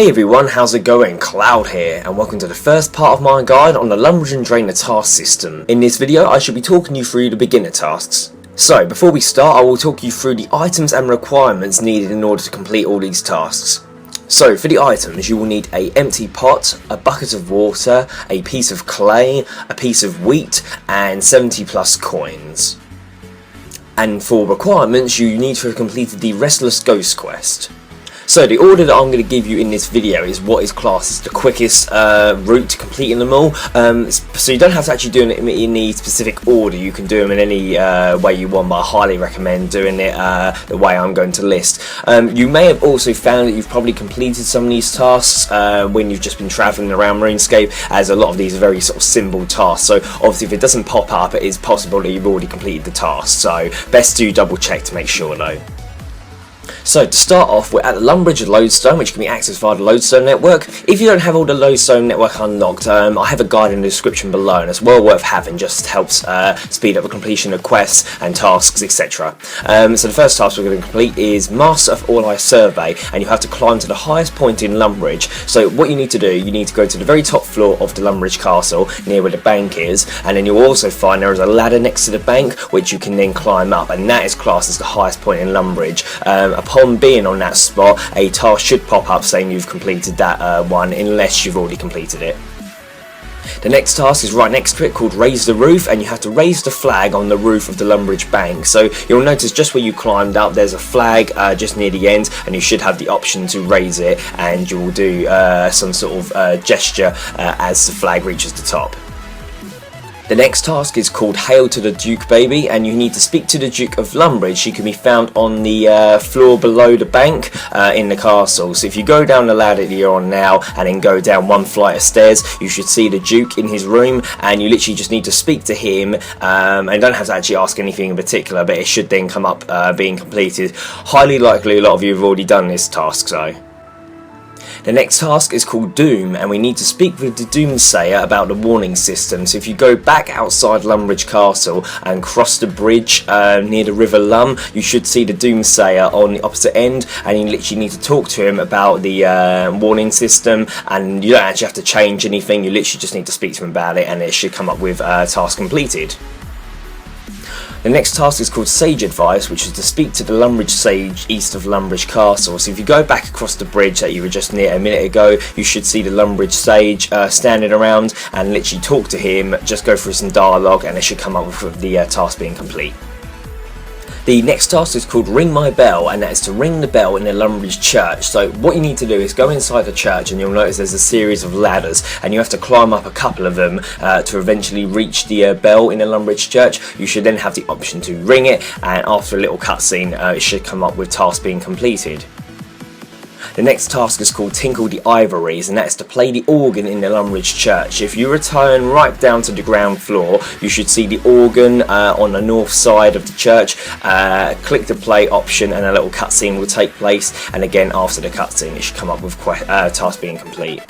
Hey everyone, how's it going? Cloud here, and welcome to the first part of my guide on the Lumbridge Draynor task system. In this video, I shall be talking you through the beginner tasks. So, before we start, I will talk you through the items and requirements needed in order to complete all these tasks. So, for the items, you will need an empty pot, a bucket of water, a piece of clay, a piece of wheat, and 70 plus coins. And for requirements, you need to have completed the Restless Ghost quest. So the order that I'm going to give you in this video is what is classed as the quickest route to completing them all. So you don't have to actually do them in any specific order. You can do them in any way you want, but I highly recommend doing it the way I'm going to list. You may have also found that you've probably completed some of these tasks when you've just been travelling around RuneScape, as a lot of these are very sort of simple tasks. So obviously if it doesn't pop up, it is possible that you've already completed the task. So best to double check to make sure though. So to start off, we're at the Lumbridge Lodestone, which can be accessed via the Lodestone network. If you don't have all the Lodestone network unlocked, I have a guide in the description below, and it's well worth having, just helps speed up the completion of quests and tasks, etc. So the first task we're going to complete is Master of All Eye Survey, and you have to climb to the highest point in Lumbridge. So what you need to do, you need to go to the very top floor of the Lumbridge Castle, near where the bank is, and then you'll also find there is a ladder next to the bank, which you can then climb up, and that is classed as the highest point in Lumbridge. Upon being on that spot, a task should pop up saying you've completed that one, unless you've already completed it. The next task is right next to it, called Raise the Roof, and you have to raise the flag on the roof of the Lumbridge Bank. So you'll notice just where you climbed up, there's a flag just near the end, and you should have the option to raise it, and you will do some sort of gesture as the flag reaches the top. The next task is called Hail to the Duke Baby, and you need to speak to the Duke of Lumbridge. She can be found on the floor below the bank in the castle. So if you go down the ladder that you're on now and then go down one flight of stairs, you should see the Duke in his room, and you literally just need to speak to him and don't have to actually ask anything in particular, but it should then come up being completed. Highly likely a lot of you have already done this task, so. The next task is called Doom, and we need to speak with the Doomsayer about the warning system. So if you go back outside Lumbridge Castle and cross the bridge near the River Lum, you should see the Doomsayer on the opposite end, and you literally need to talk to him about the warning system, and you don't actually have to change anything, you literally just need to speak to him about it, and it should come up with task completed. The next task is called Sage Advice, which is to speak to the Lumbridge Sage east of Lumbridge Castle. So if you go back across the bridge that you were just near a minute ago, you should see the Lumbridge Sage standing around, and literally talk to him, just go through some dialogue, and it should come up with the task being complete. The next task is called Ring My Bell, and that is to ring the bell in the Lumbridge Church. So what you need to do is go inside the church, and you'll notice there's a series of ladders, and you have to climb up a couple of them to eventually reach the bell in the Lumbridge Church. You should then have the option to ring it, and after a little cutscene it should come up with task being completed. The next task is called Tinkle the Ivories, and that's to play the organ in the Lumbridge Church. If you return right down to the ground floor, you should see the organ on the north side of the church. Click the play option, and a little cutscene will take place, and again after the cutscene it should come up with task being complete.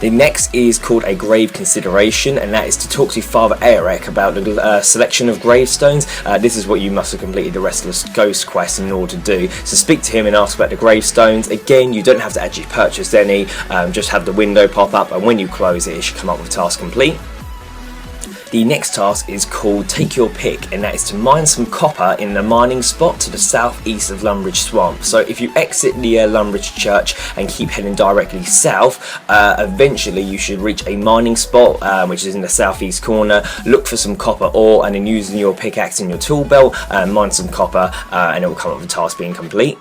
The next is called a Grave Consideration, and that is to talk to Father Eric about the selection of gravestones. This is what you must have completed the Restless Ghost quest in order to do. So speak to him and ask about the gravestones. Again, you don't have to actually purchase any, just have the window pop up, and when you close it, it should come up with task complete. The next task is called Take Your Pick, and that is to mine some copper in the mining spot to the southeast of Lumbridge Swamp. So if you exit the Lumbridge Church and keep heading directly south, eventually you should reach a mining spot which is in the southeast corner. Look for some copper ore, and then using your pickaxe in your tool belt, mine some copper, and it will come up with the task being complete.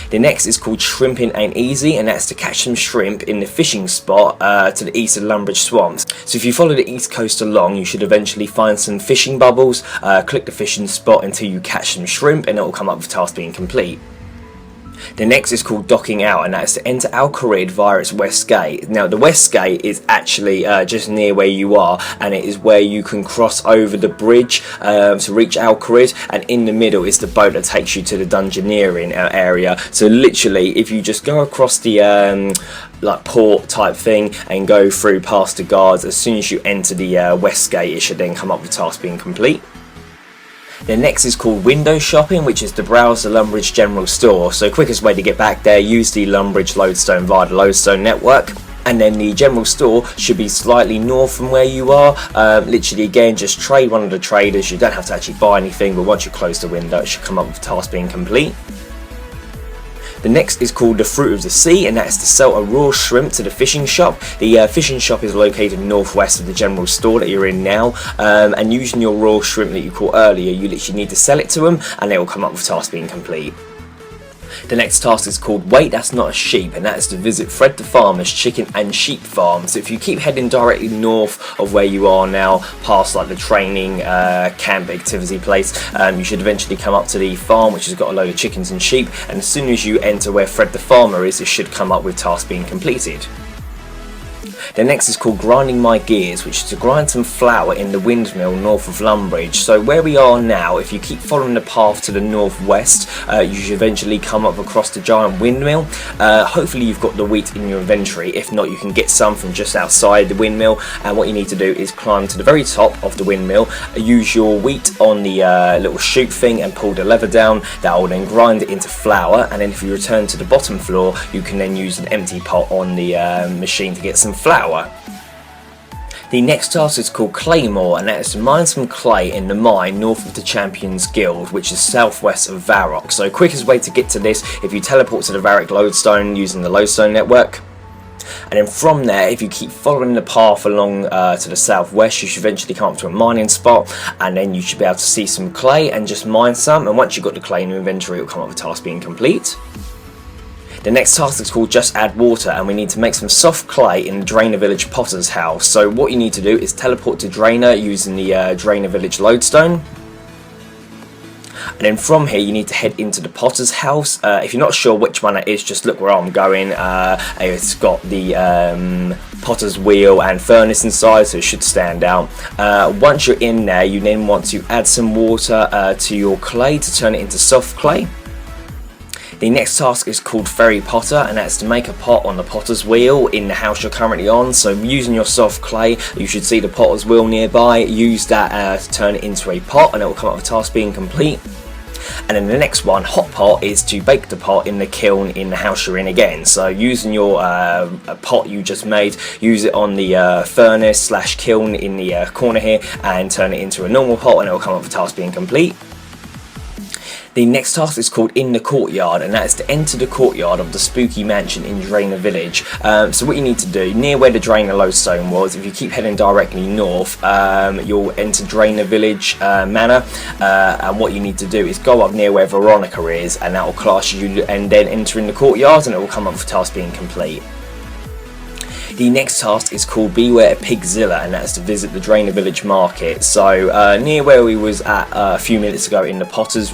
The next is called Shrimping Ain't Easy, and that's to catch some shrimp in the fishing spot to the east of Lumbridge Swamps. So if you follow the east coast along, you should eventually find some fishing bubbles, click the fishing spot until you catch some shrimp, and it will come up with task being complete. The next is called Docking Out, and that is to enter Al Kharid via its west gate. Now the west gate is actually just near where you are, and it is where you can cross over the bridge to reach Al Kharid, and in the middle is the boat that takes you to the dungeoneering area. So literally if you just go across the like port type thing and go through past the guards, as soon as you enter the west gate it should then come up with task being complete. The next is called window shopping, which is to browse the Lumbridge general store. So quickest way to get back there, use the Lumbridge Lodestone via the Lodestone network. And then the general store should be slightly north from where you are. Literally again, just trade one of the traders. You don't have to actually buy anything, but once you close the window, it should come up with the task being complete. The next is called the Fruit of the Sea, and that's to sell a raw shrimp to the fishing shop. The fishing shop is located northwest of the general store that you're in now, and using your raw shrimp that you caught earlier, you literally need to sell it to them, and it will come up with task being complete. The next task is called Wait That's Not a Sheep, and that is to visit Fred the Farmer's chicken and sheep farm. So if you keep heading directly north of where you are now, past like the training camp activity place, you should eventually come up to the farm, which has got a load of chickens and sheep, and as soon as you enter where Fred the Farmer is, it should come up with task being completed. The next is called Grinding My Gears, which is to grind some flour in the Windmill north of Lumbridge. So where we are now, if you keep following the path to the northwest, you should eventually come up across the giant windmill. Hopefully you've got the wheat in your inventory. If not, you can get some from just outside the windmill, and what you need to do is climb to the very top of the windmill, use your wheat on the little chute thing and pull the lever down. That will then grind it into flour, and then if you return to the bottom floor, you can then use an empty pot on the machine to get some flour. The next task is called Claymore, and that is to mine some clay in the mine north of the Champions Guild, which is southwest of Varrock. So quickest way to get to this, if you teleport to the Varrock Lodestone using the Lodestone network, and then from there, if you keep following the path along to the southwest, you should eventually come up to a mining spot, and then you should be able to see some clay and just mine some, and once you've got the clay in your inventory, it will come up with task being complete. The next task is called Just Add Water, and we need to make some soft clay in the Draynor Village Potter's house. So what you need to do is teleport to Draynor using the Draynor Village Lodestone. And then from here you need to head into the Potter's house. If you're not sure which one it is, just look where I'm going. It's got the Potter's wheel and furnace inside, so it should stand out. Once you're in there, you then want to add some water to your clay to turn it into soft clay. The next task is called Ferry Potter, and that's to make a pot on the potter's wheel in the house you're currently on. So using your soft clay, you should see the potter's wheel nearby. Use that to turn it into a pot, and it will come up with task being complete. And then the next one, Hot Pot, is to bake the pot in the kiln in the house you're in again. So using your pot you just made, use it on the furnace slash kiln in the corner here, and turn it into a normal pot, and it will come up with task being complete. The next task is called In the Courtyard, and that is to enter the courtyard of the spooky mansion in Draynor Village. So what you need to do, near where the Draynor Lodestone was, if you keep heading directly north, you'll enter Draynor Village Manor, and what you need to do is go up near where Veronica is, and that will class you, and then enter in the courtyard, and it will come up with task being complete. The next task is called Beware a Pigzilla, and that's to visit the Draynor Village Market. So near where we was at a few minutes ago in the Potter's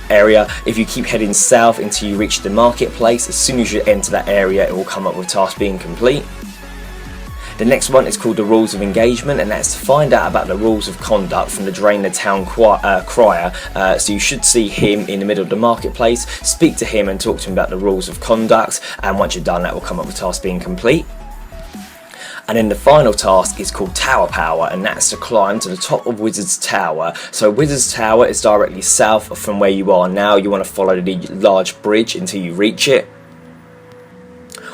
area, if you keep heading south until you reach the marketplace, as soon as you enter that area, it will come up with task being complete. The next one is called the Rules of Engagement, and that's to find out about the rules of conduct from the Draynor Town Crier. So you should see him in the middle of the marketplace, speak to him and talk to him about the rules of conduct, and once you're done, that will come up with task being complete. And then the final task is called Tower Power, and that's to climb to the top of Wizard's Tower. So Wizard's Tower is directly south from where you are now. You want to follow the large bridge until you reach it.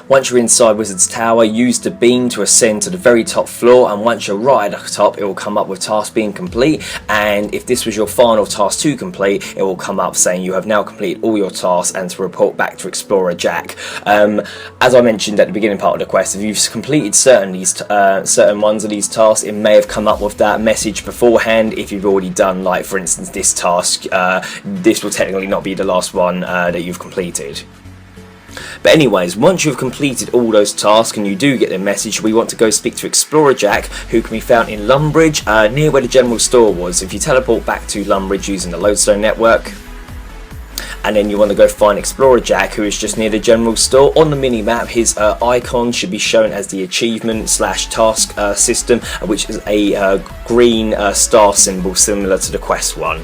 Once you're inside Wizard's Tower, use the beam to ascend to the very top floor, and once you're right at the top, it will come up with task being complete. And if this was your final task to complete, it will come up saying you have now completed all your tasks and to report back to Explorer Jack. As I mentioned at the beginning part of the quest, if you've completed certain ones of these tasks, it may have come up with that message beforehand. If you've already done, like for instance this task, this will technically not be the last one that you've completed. But anyways, once you've completed all those tasks and you do get the message, we want to go speak to Explorer Jack, who can be found in Lumbridge, near where the general store was. If you teleport back to Lumbridge using the Lodestone network, and then you want to go find Explorer Jack, who is just near the general store. On the mini-map, his icon should be shown as the achievement slash task system, which is a green star symbol similar to the quest one.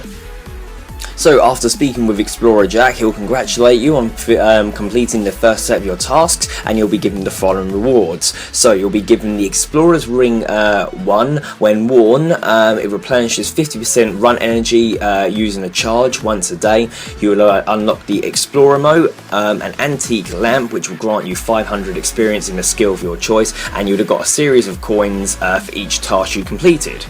So after speaking with Explorer Jack, he'll congratulate you on completing the first set of your tasks, and you'll be given the following rewards. So you'll be given the Explorer's Ring 1. When worn, it replenishes 50% run energy using a charge once a day. You will unlock the Explorer mode, an antique lamp which will grant you 500 experience in a skill of your choice, and you would have got a series of coins for each task you completed.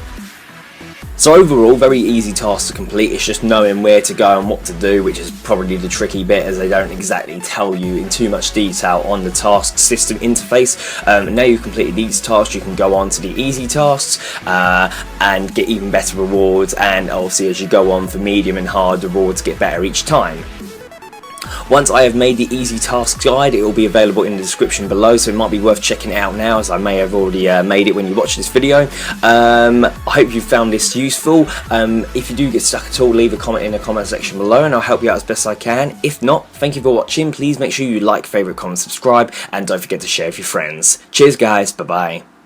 So overall, very easy task to complete. It's just knowing where to go and what to do, which is probably the tricky bit, as they don't exactly tell you in too much detail on the task system interface. Now you've completed these tasks, you can go on to the easy tasks and get even better rewards, and obviously as you go on for medium and hard, the rewards get better each time. Once I have made the easy tasks guide, it will be available in the description below, so it might be worth checking it out now, as I may have already made it when you watch this video. I hope you found this useful. If you do get stuck at all, leave a comment in the comment section below and I'll help you out as best I can. If not, thank you for watching. Please make sure you like, favourite, comment, subscribe, and don't forget to share with your friends. Cheers guys, bye bye.